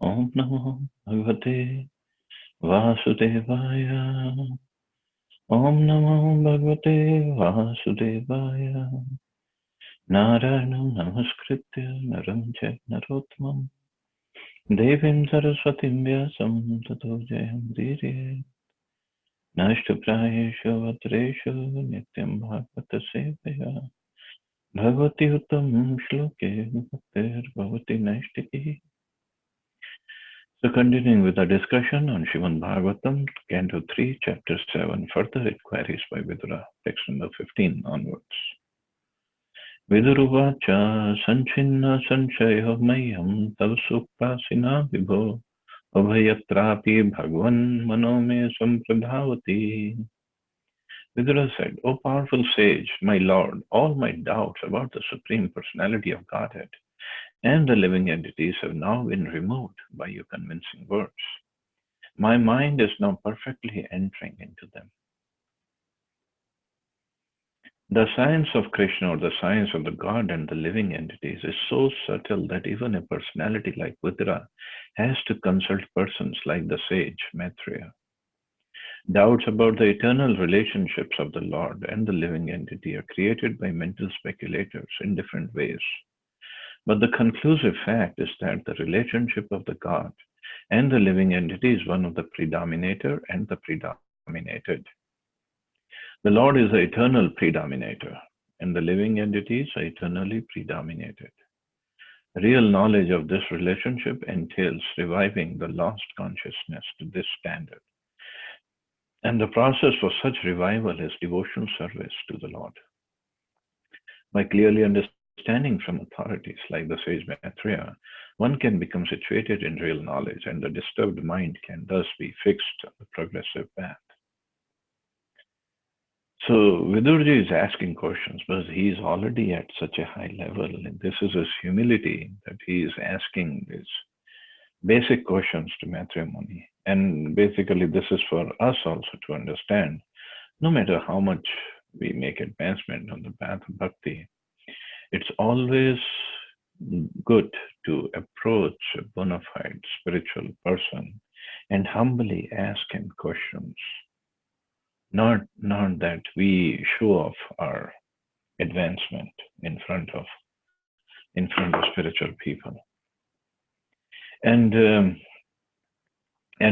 Om Namo Bhagavate Vasudevaya. Om Namo Bhagavate Vasudevaya. Naranam Namaskritya Naram Chat Narottamam Devim Saraswatim Vyasam Tato Jayam Diri Nashtaprayeshu Vatreshu Nityam Bhagavata Sevaya Bhagavati Uttam Shloke Bhaktir Bhavati Naishtiki. So continuing with our discussion on Srimad Bhagavatam, Canto 3, Chapter 7, further inquiries by Vidura, text number 15 onwards. Viduruvacha Sanchinna Sanchayo Mayam Tav Sukhasina Vibho Abhayatrapi Bhagwan Manome Sampradhavati. Vidura said, O powerful sage, my lord, all my doubts about the Supreme Personality of Godhead and the living entities have now been removed by your convincing words. My mind is now perfectly entering into them. The science of Krishna, or the science of the God and the living entities, is so subtle that even a personality like Vidura has to consult persons like the sage Maitreya. Doubts about the eternal relationships of the Lord and the living entity are created by mental speculators in different ways. But the conclusive fact is that the relationship of the God and the living entity is one of the predominator and the predominated. The Lord is the eternal predominator, and the living entities are eternally predominated. Real knowledge of this relationship entails reviving the lost consciousness to this standard. And the process for such revival is devotional service to the Lord. By clearly understanding from authorities like the sage Maitreya, one can become situated in real knowledge, and the disturbed mind can thus be fixed on the progressive path. So Vidurji is asking questions because he is already at such a high level, and this is his humility that he is asking these basic questions to Maitreya Muni. And basically, this is for us also to understand. No matter how much we make advancement on the path of bhakti, it's always good to approach a bona fide spiritual person and humbly ask him questions. Not that we show off our advancement in front of spiritual people. And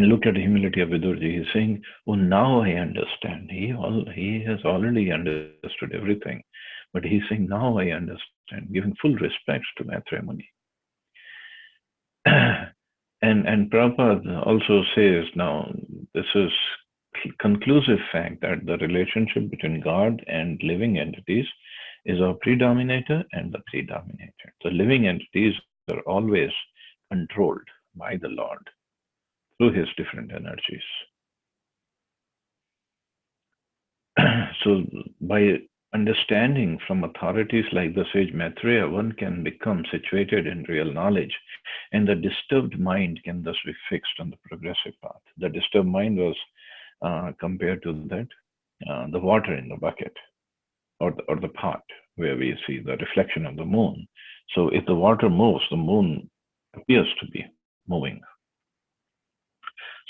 look at the humility of Vidurji. He's saying, "Oh, now I understand." He has already understood everything, but he's saying, "Now I understand," giving full respects to Maitreya Muni. and Prabhupada also says, now this is conclusive fact that the relationship between God and living entities is our predominator and the predominated. The living entities are always controlled by the Lord through his different energies. So by understanding from authorities like the sage Maitreya, one can become situated in real knowledge, and the disturbed mind can thus be fixed on the progressive path. The disturbed mind was compared to that the water in the bucket or the pot where we see the reflection of the moon. So if the water moves, the moon appears to be moving.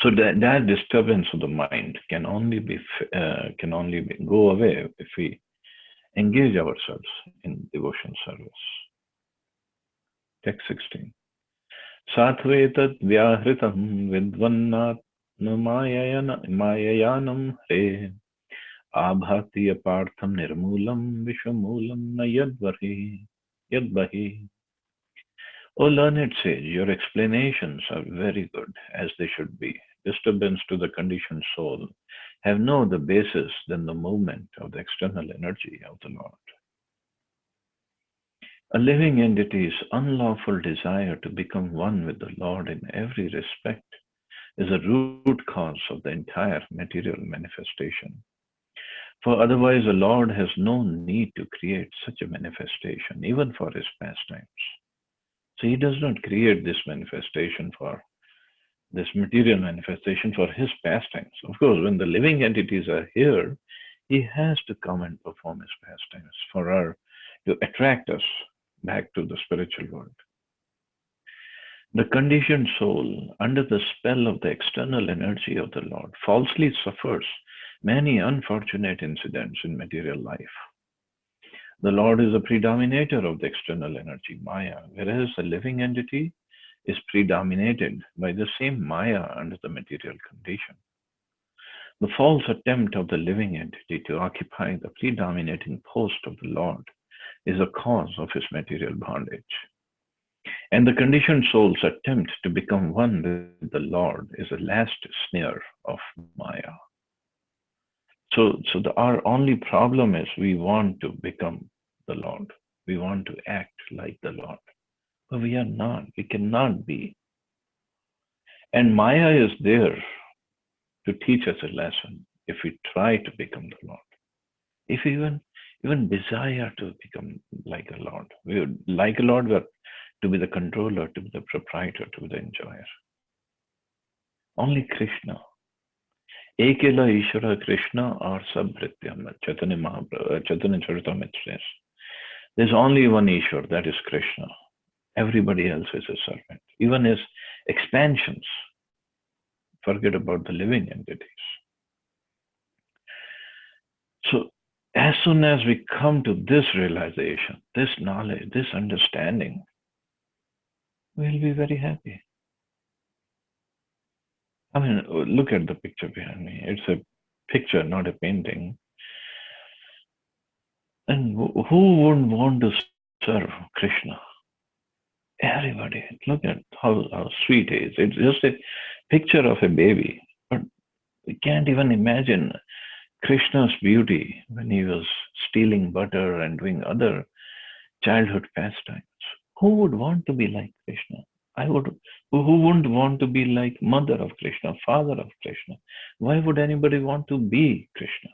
So that disturbance of the mind can only go away if we engage ourselves in devotion service. Text 16. Satvetat vyahritam vidvannat mayayanam hre abhati apartham nirmulam vishwamulam na yadvahi. O learned sage, your explanations are very good, as they should be. Disturbance to the conditioned soul have no other basis than the movement of the external energy of the Lord. A living entity's unlawful desire to become one with the Lord in every respect is a root cause of the entire material manifestation. For otherwise, the Lord has no need to create such a manifestation, even for his pastimes. So he does not create this manifestation for this material manifestation for his pastimes. Of course, when the living entities are here, he has to come and perform his pastimes to attract us back to the spiritual world. The conditioned soul, under the spell of the external energy of the Lord, falsely suffers many unfortunate incidents in material life. The Lord is a predominator of the external energy, Maya, whereas the living entity is predominated by the same Maya under the material condition. The false attempt of the living entity to occupy the predominating post of the Lord is a cause of his material bondage. And the conditioned soul's attempt to become one with the Lord is the last snare of Maya. Our only problem is we want to become the Lord. We want to act like the Lord. But we are not. We cannot be. And Maya is there to teach us a lesson if we try to become the Lord. If we even desire to become like a Lord. We would like a Lord, but to be the controller, to be the proprietor, to be the enjoyer. Only Krishna. Ekela Ishvara Krishna or Sabhrityam, Chaitanya Charitamrita says. There's only one Ishvara, that is Krishna. Everybody else is a servant. Even his expansions, forget about the living entities. So as soon as we come to this realization, this knowledge, this understanding, we'll be very happy. I mean, look at the picture behind me. It's a picture, not a painting. And who wouldn't want to serve Krishna? Everybody. Look at how sweet he is. It's just a picture of a baby. But we can't even imagine Krishna's beauty when he was stealing butter and doing other childhood pastimes. Who would want to be like Krishna? Who wouldn't want to be like mother of Krishna, father of Krishna? Why would anybody want to be Krishna?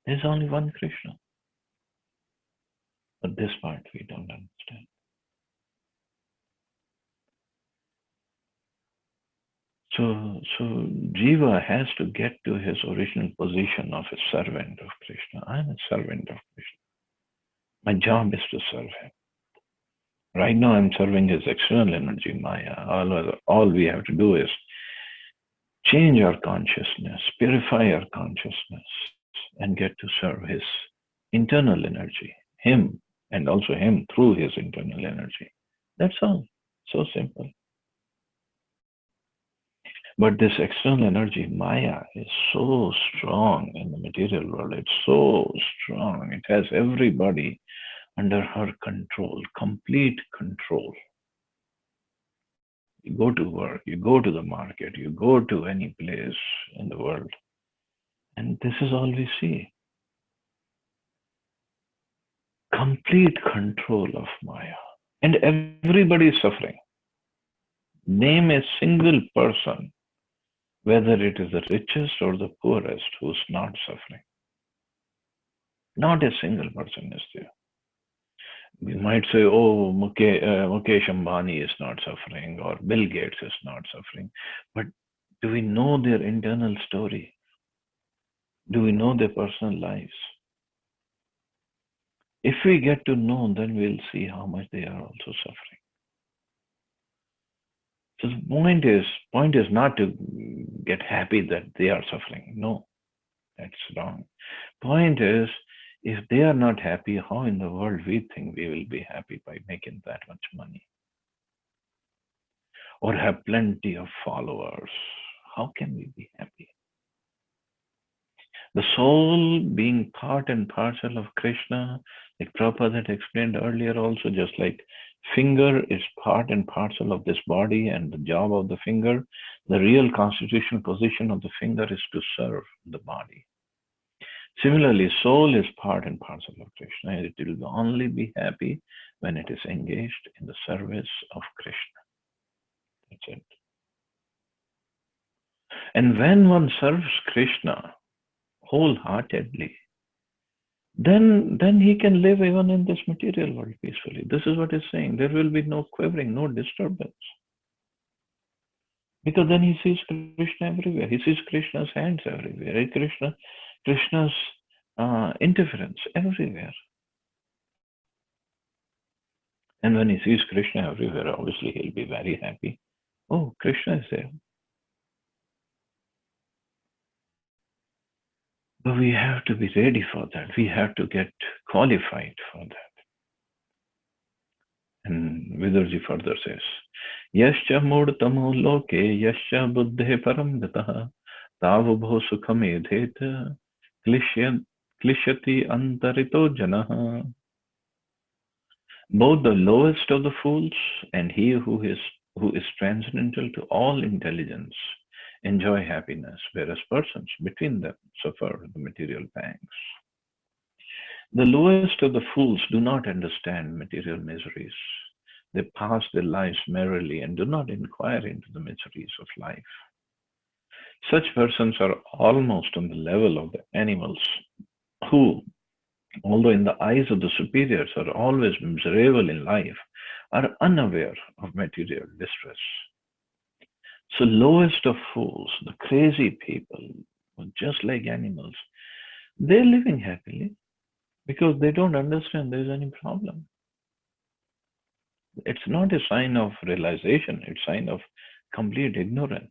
There's only one Krishna. But this part we don't understand. So Jiva has to get to his original position of a servant of Krishna. I'm a servant of Krishna. My job is to serve him. Right now I'm serving his external energy, Maya. All we have to do is change our consciousness, purify our consciousness, and get to serve his internal energy, him, and also him through his internal energy. That's all. So simple. But this external energy, Maya, is so strong in the material world. It's so strong. It has everybody under her control, complete control. You go to work, you go to the market, you go to any place in the world, and this is all we see. Complete control of Maya. And everybody is suffering. Name a single person, whether it is the richest or the poorest, who's not suffering. Not a single person is there. We might say, oh, Mukesh Ambani is not suffering, or Bill Gates is not suffering. But do we know their internal story? Do we know their personal lives? If we get to know, then we'll see how much they are also suffering. So the point is not to get happy that they are suffering. No, that's wrong. Point is, if they are not happy, how in the world we think we will be happy by making that much money? Or have plenty of followers? How can we be happy? The soul being part and parcel of Krishna, like Prabhupada had explained earlier also, just like finger is part and parcel of this body and the job of the finger, the real constitutional position of the finger is to serve the body. Similarly, soul is part and parcel of Krishna. It will only be happy when it is engaged in the service of Krishna. That's it. And when one serves Krishna wholeheartedly, then he can live even in this material world peacefully. This is what he's saying. There will be no quivering, no disturbance. Because then he sees Krishna everywhere. He sees Krishna's hands everywhere. Krishna's interference everywhere. And when he sees Krishna everywhere, obviously he'll be very happy. Oh, Krishna is there. But we have to be ready for that. We have to get qualified for that. And Vidurji further says, Yascha murtamo loke yascha buddhe param gataha tavubho sukhamedhet klishyati antarito janaha. Both the lowest of the fools and he who is transcendental to all intelligence enjoy happiness, whereas persons between them suffer the material pangs. The lowest of the fools do not understand material miseries. They pass their lives merrily and do not inquire into the miseries of life. Such persons are almost on the level of the animals who, although in the eyes of the superiors are always miserable in life, are unaware of material distress. So, lowest of fools, the crazy people, just like animals, they're living happily because they don't understand there's any problem. It's not a sign of realization, it's a sign of complete ignorance.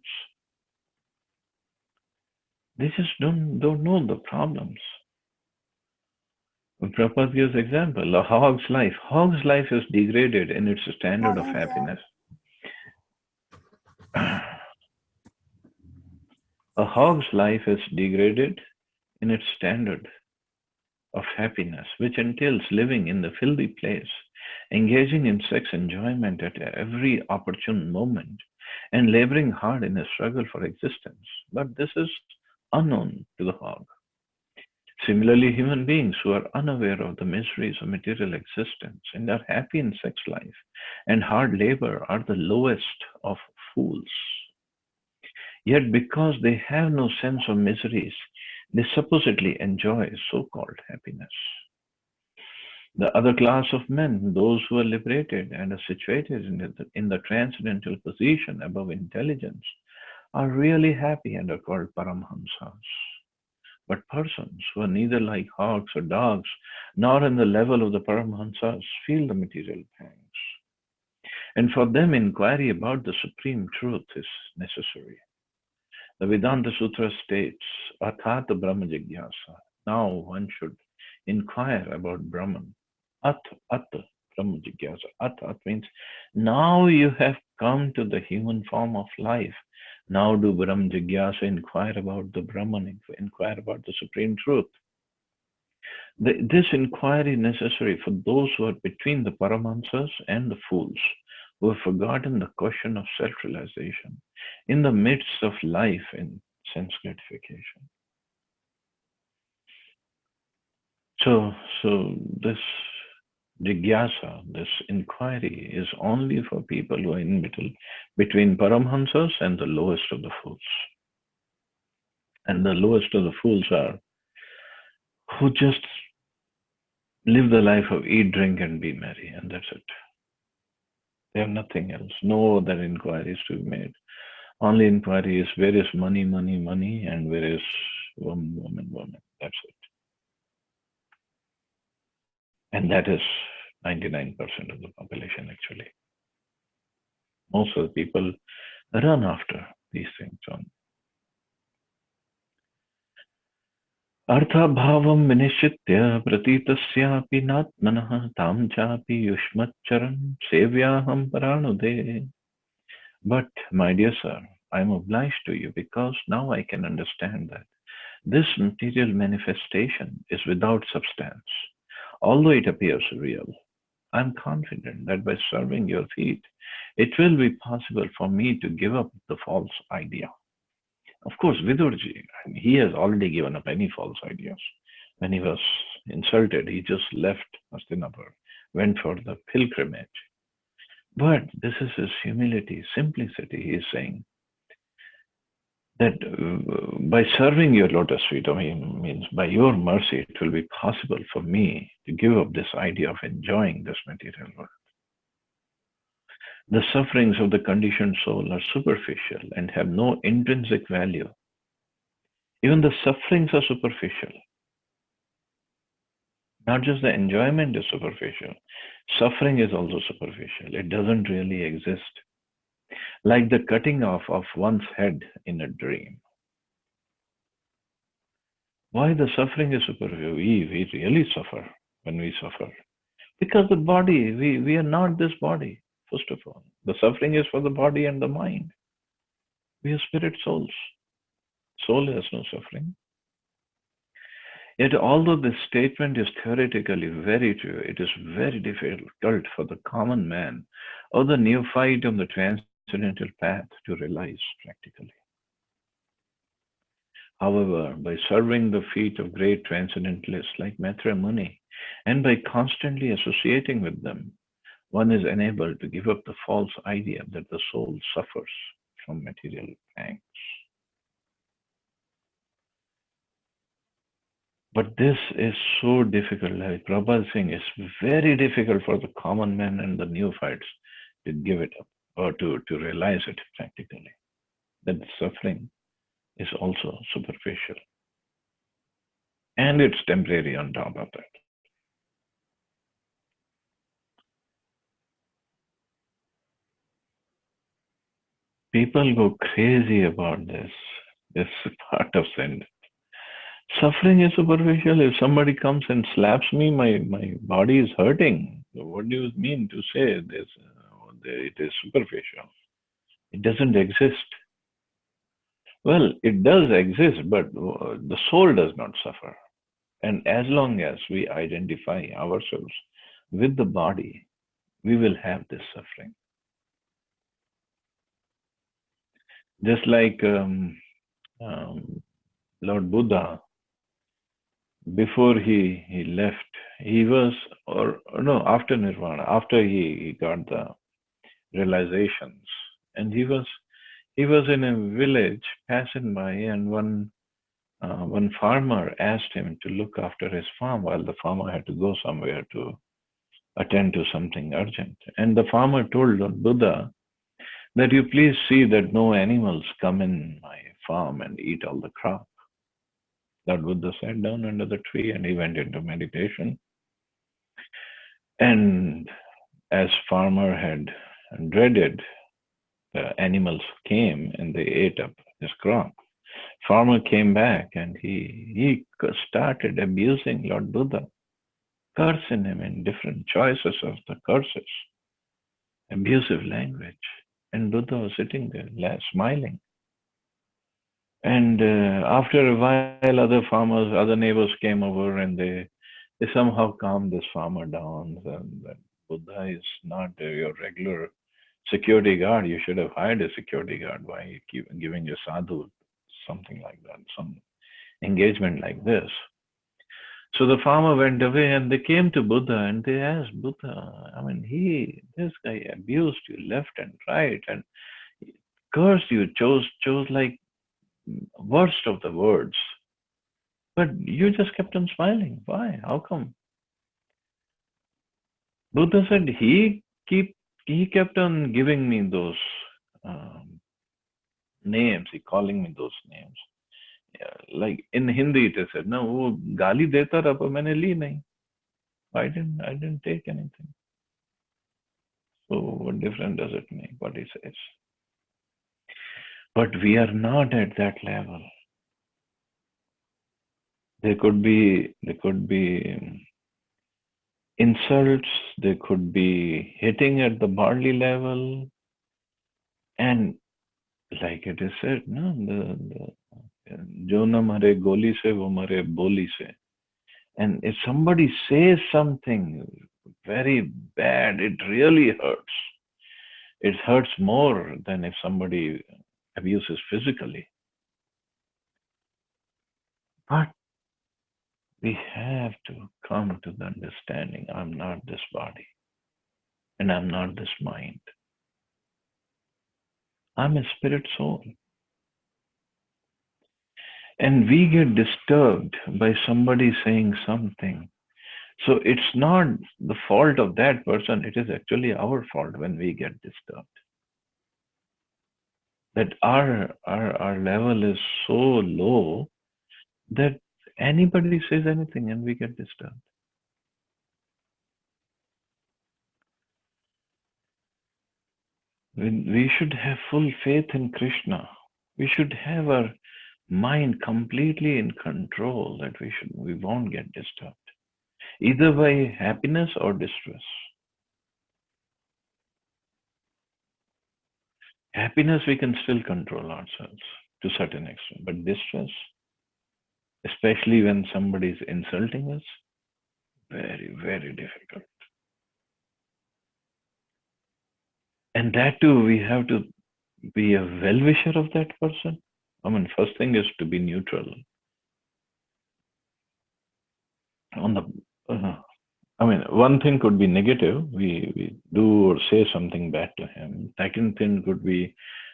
They just don't know the problems. Prabhupada gives example, a hog's life. Hog's life is degraded in its standard of happiness. A hog's life is degraded in its standard of happiness, which entails living in the filthy place, engaging in sex enjoyment at every opportune moment, and laboring hard in a struggle for existence. But this is unknown to the hog. Similarly, human beings who are unaware of the miseries of material existence and are happy in sex life and hard labor are the lowest of fools. Yet, because they have no sense of miseries, they supposedly enjoy so called happiness. The other class of men, those who are liberated and are situated in the transcendental position above intelligence, are really happy and are called Paramhamsas. But persons who are neither like hogs or dogs, nor on the level of the Paramhamsas, feel the material pangs. And for them, inquiry about the supreme truth is necessary. The Vedanta Sutra states, Athat Brahma Jigyasa. Now one should inquire about Brahman. At Brahma Jigyasa. At means now you have come to the human form of life. Now do Brahma Jigyasa, inquire about the Brahman, inquire about the supreme truth. This inquiry is necessary for those who are between the Paramahamsas and the fools, who have forgotten the question of self-realization in the midst of life and sense gratification. So this jigyasa, this inquiry, is only for people who are in between Paramhamsas and the lowest of the fools. And the lowest of the fools are who just live the life of eat, drink, and be merry, and that's it. They have nothing else. No other inquiries to be made. Only inquiry is where is money, money, money, and where is woman, woman, woman. That's it. And that is 99% of the population actually. Most of the people run after these things. अर्थाभावं विनिश्चित्य प्रतीतस्यापि नात्मनः तां चापि युष्मच्चरन् सेव्याहं परानुदे. But, my dear sir, I am obliged to you because now I can understand that this material manifestation is without substance, although it appears real. I am confident that by serving your feet, it will be possible for me to give up the false idea. Of course, Vidurji, he has already given up any false ideas. When he was insulted, he just left Hastinapur, went for the pilgrimage. But this is his humility, simplicity. He is saying that by serving your lotus feet, I means by your mercy, it will be possible for me to give up this idea of enjoying this material world. The sufferings of the conditioned soul are superficial and have no intrinsic value. Even the sufferings are superficial. Not just the enjoyment is superficial, suffering is also superficial. It doesn't really exist. Like the cutting off of one's head in a dream. Why the suffering is superficial? We really suffer when we suffer. Because the body, we are not this body, first of all. The suffering is for the body and the mind. We are spirit souls. Soul has no suffering. Yet, although this statement is theoretically very true, it is very difficult for the common man or the neophyte on the transcendental path to realize practically. However, by serving the feet of great transcendentalists like Maitreya Muni and by constantly associating with them, one is enabled to give up the false idea that the soul suffers from material pangs. But this is so difficult. Like Prabhupada is saying, it's very difficult for the common man and the neophytes to give it up or to realize it practically. That the suffering is also superficial. And it's temporary on top of that. People go crazy about this. This part of sin. Suffering is superficial. If somebody comes and slaps me, my body is hurting. So what do you mean to say this? It is superficial. It doesn't exist. Well, it does exist, but the soul does not suffer. And as long as we identify ourselves with the body, we will have this suffering. Just like Lord Buddha, before he left, he was, or no, after Nirvana, after he got the realizations, and he was in a village passing by, and one farmer asked him to look after his farm while the farmer had to go somewhere to attend to something urgent. And the farmer told Lord Buddha that you please see that no animals come in my farm and eat all the crop. Lord Buddha sat down under the tree and he went into meditation. And as farmer had dreaded, the animals came and they ate up his crop. Farmer came back and he started abusing Lord Buddha, cursing him in different choices of the curses, abusive language. And Buddha was sitting there smiling. And after a while, other farmers, other neighbors came over and they somehow calmed this farmer down. And that Buddha is not your regular security guard. You should have hired a security guard. Why you keep giving a sadhu something like that, some engagement like this? So the farmer went away and they came to Buddha and they asked Buddha, I mean, this guy abused you left and right and cursed you, chose like worst of the words. But you just kept on smiling. Why? How come? Buddha said he kept on giving me those um, names. He calling me those names. Yeah, like in Hindi it is said, no, वो गाली देता रहा पर मैंने ली नहीं. I didn't take anything. So what difference does it make what he says? But we are not at that level. There could be insults, there could be hitting at the bodily level, and like it is said, no, जो न मरे गोली से वो मरे बोली से. And if somebody says something very bad, it really hurts. It hurts more than if somebody abuses physically. But we have to come to the understanding I'm not this body and I'm not this mind. I'm a spirit soul. And we get disturbed by somebody saying something. So it's not the fault of that person, it is actually our fault when we get disturbed. That our level is so low that anybody says anything and we get disturbed. We should have full faith in Krishna. We should have our mind completely in control that we won't get disturbed either by happiness or distress. Happiness we can still control ourselves to certain extent, but distress, especially when somebody is insulting us, very, very difficult. And that too, we have to be a well-wisher of that person. I mean, first thing is to be neutral. On the, I mean, one thing could be negative. We do or say something bad to him. Second thing could be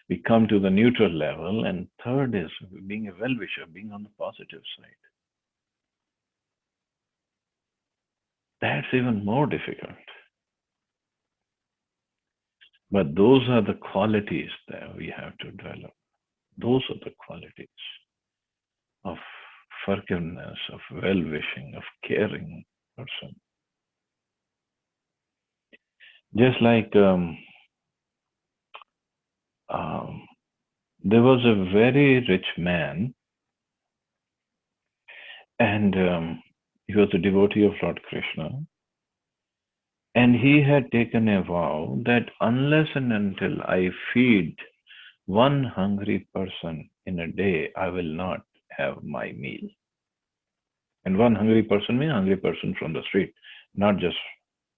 we come to the neutral level, and third is being a well-wisher, being on the positive side. That's even more difficult. But those are the qualities that we have to develop. Those are the qualities of forgiveness, of well-wishing, of caring person. Just like um, there was a very rich man, and he was a devotee of Lord Krishna, and he had taken a vow that unless and until I feed one hungry person in a day, I will not have my meal. And one hungry person means hungry person from the street, not just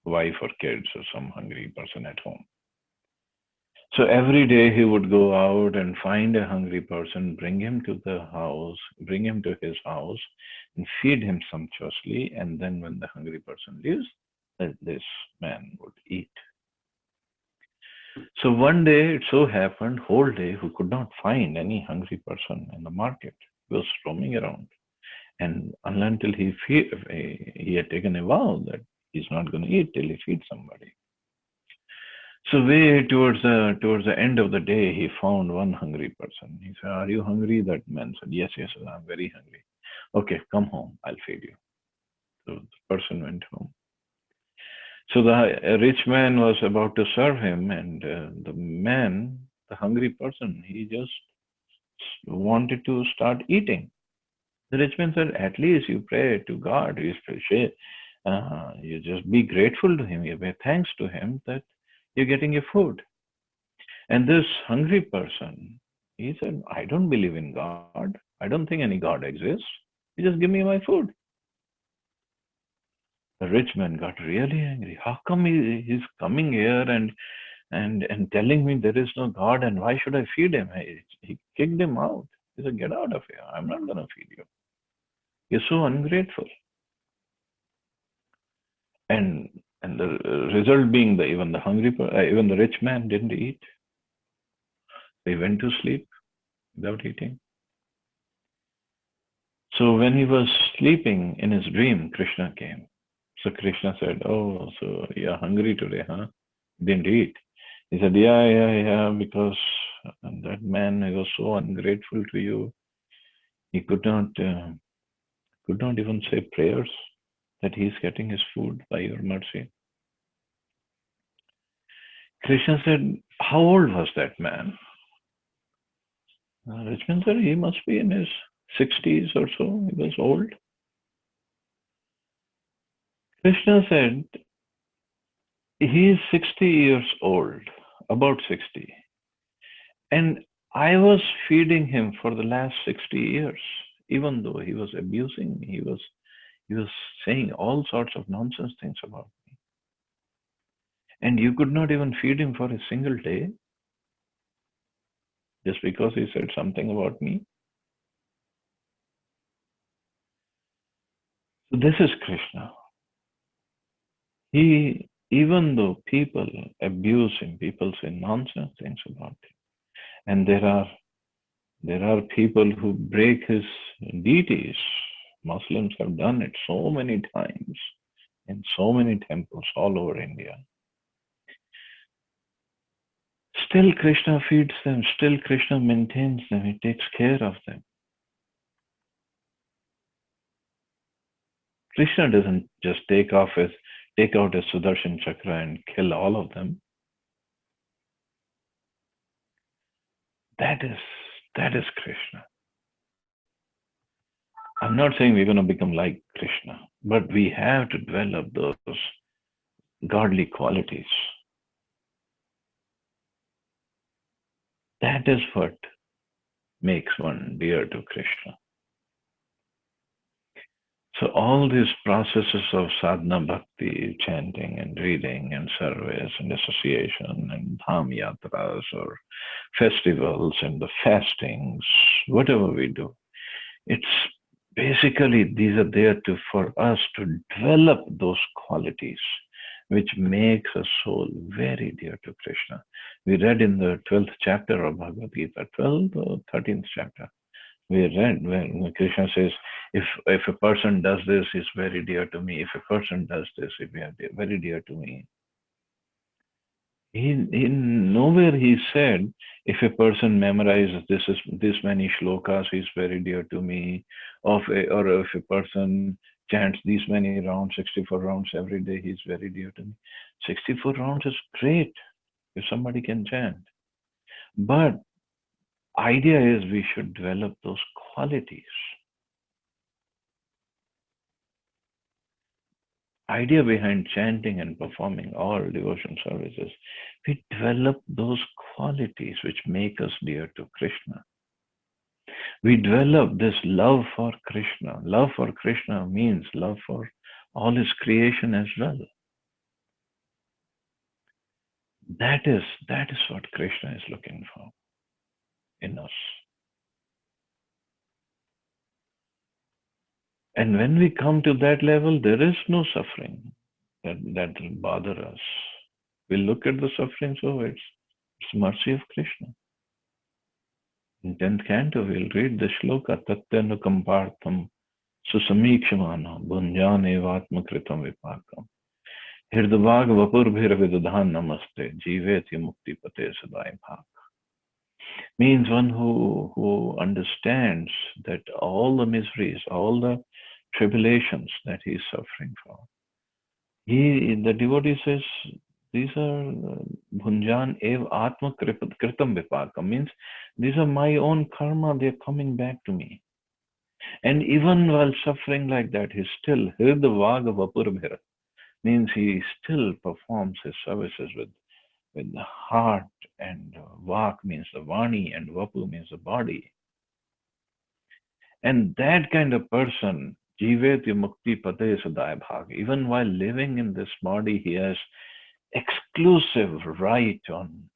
wife or kids or some hungry person at home. So every day he would go out and find a hungry person, bring him to the house, bring him to his house, and feed him sumptuously. And then when the hungry person leaves, this man would eat. So one day it so happened, whole day he could not find any hungry person in the market. He was roaming around. And until he had taken a vow that he's not going to eat till he feeds somebody. So way towards the end of the day, he found one hungry person. He said, "Are you hungry?" That man said, "Yes, yes, I'm very hungry." "Okay, come home. I'll feed you." So the person went home. So the rich man was about to serve him, and the man, the hungry person, he just wanted to start eating. The rich man said, "At least you pray to God. You just be grateful to Him. You pay thanks to Him that you're getting your food." And this hungry person, he said, "I don't believe in God. I don't think any God exists. You just give me my food." The rich man got really angry. How come he's coming here and telling me there is no God, and why should I feed him? He kicked him out. He said, "Get out of here. I'm not going to feed you. You're so ungrateful." And and the result being that even the rich man didn't eat. He went to sleep without eating. So when he was sleeping in his dream, Krishna came. So Krishna said, "Oh, so you're hungry today, huh? Didn't eat." He said, "Yeah, yeah, yeah, because that man, he was so ungrateful to you. He could not even say prayers that he's getting his food by your mercy." Krishna said, "How old was that man?" Richmond said, "He must be in his 60s or so. He was old." Krishna said, "He is 60 years old, about 60. And I was feeding him for the last 60 years, even though he was abusing me. He was saying all sorts of nonsense things about me. And you could not even feed him for a single day just because he said something about me." So this is Krishna. Even though people abuse him, people say nonsense things about him, and there are people who break his deities. Muslims have done it so many times in so many temples all over India. Still, Krishna feeds them. Still, Krishna maintains them. He takes care of them. Krishna doesn't just take out his Sudarshan Chakra and kill all of them. That is Krishna. I'm not saying we're going to become like Krishna, but we have to develop those godly qualities. That is what makes one dear to Krishna. So all these processes of sadhana bhakti, chanting and reading and service and association and dham yatras or festivals and the fastings, whatever we do, it's basically these are there for us to develop those qualities which makes a soul very dear to Krishna. We read in the 12th chapter of Bhagavad Gita, 12th or 13th chapter, we read when Krishna says, if a person does this, he's very dear to me. If a person does this, he's very dear to me. Nowhere he said, if a person memorizes this many shlokas, he's very dear to me. Or if a person chants these many rounds, 64 rounds every day, he's very dear to me. 64 rounds is great if somebody can chant. But idea is we should develop those qualities. Idea behind chanting and performing all devotion services, we develop those qualities which make us dear to Krishna. We develop this love for Krishna. Love for Krishna means love for all his creation as well. That is what Krishna is looking for in us. And when we come to that level, there is no suffering that will bother us. We look at the suffering, so it's mercy of Krishna. In 10th canto, we'll read the shloka, Tatyanukampartham Susamikshmana Bhunjan evatma kritam vipakam Hirdavag vapurbhir vidadhan namaste Jiveti mukti pate sadai bhak. Means one who understands that all the miseries, all the tribulations that he is suffering from, the devotee says, these are bhunjan ev atma kritam vipakam, means these are my own karma, they are coming back to me. And even while suffering like that, he still hirdavaga vapurbhira, means he still performs his services with the heart, and vak means the vani, and vapu means the body. And that kind of person, jiveti mukti pate sadai bhag, even while living in this body, he has exclusive right on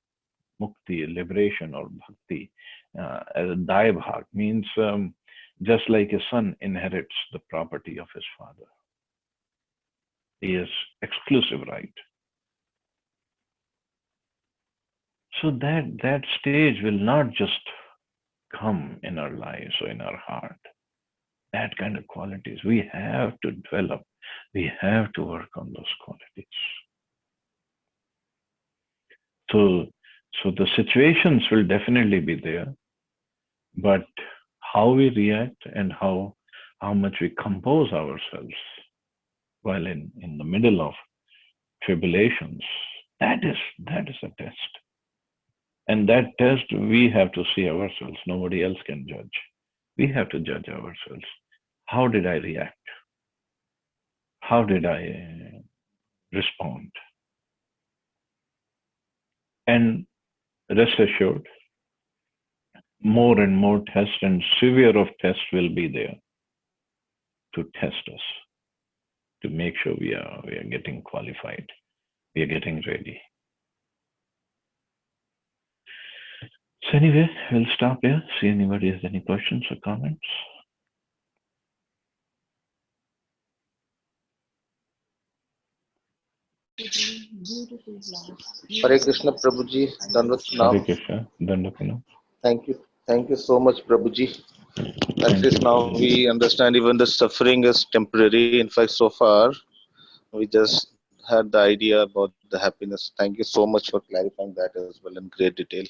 mukti, liberation, or bhakti. As a daibhag means just like a son inherits the property of his father. He has exclusive right. So that stage will not just come in our lives or in our heart. That kind of qualities we have to develop. We have to work on those qualities. So the situations will definitely be there, but how we react and how much we compose ourselves while in the middle of tribulations, that is a test. And that test we have to see ourselves. Nobody else can judge. We have to judge ourselves. How did I react? How did I respond? And rest assured, more and more tests and severe of tests will be there to test us, to make sure we are getting qualified, we are getting ready. So anyway, we'll stop here. See anybody has any questions or comments. Hare Krishna Prabhuji, Dandavat Hare Pranam. Krishna, Dandavat Pranam. Thank you so much, Prabhuji. At Thank least you, now brother. we understand even the suffering is temporary. In fact, so far we just had the idea about the happiness. Thank you so much for clarifying that as well in great detail.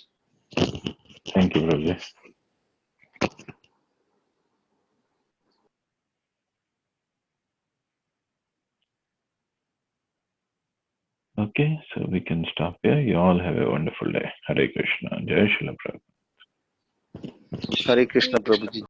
Thank you, brother. Okay, so we can stop here. You all have a wonderful day. Hare Krishna. Jai Shri Prabhupada. Hare Krishna, Prabhuji.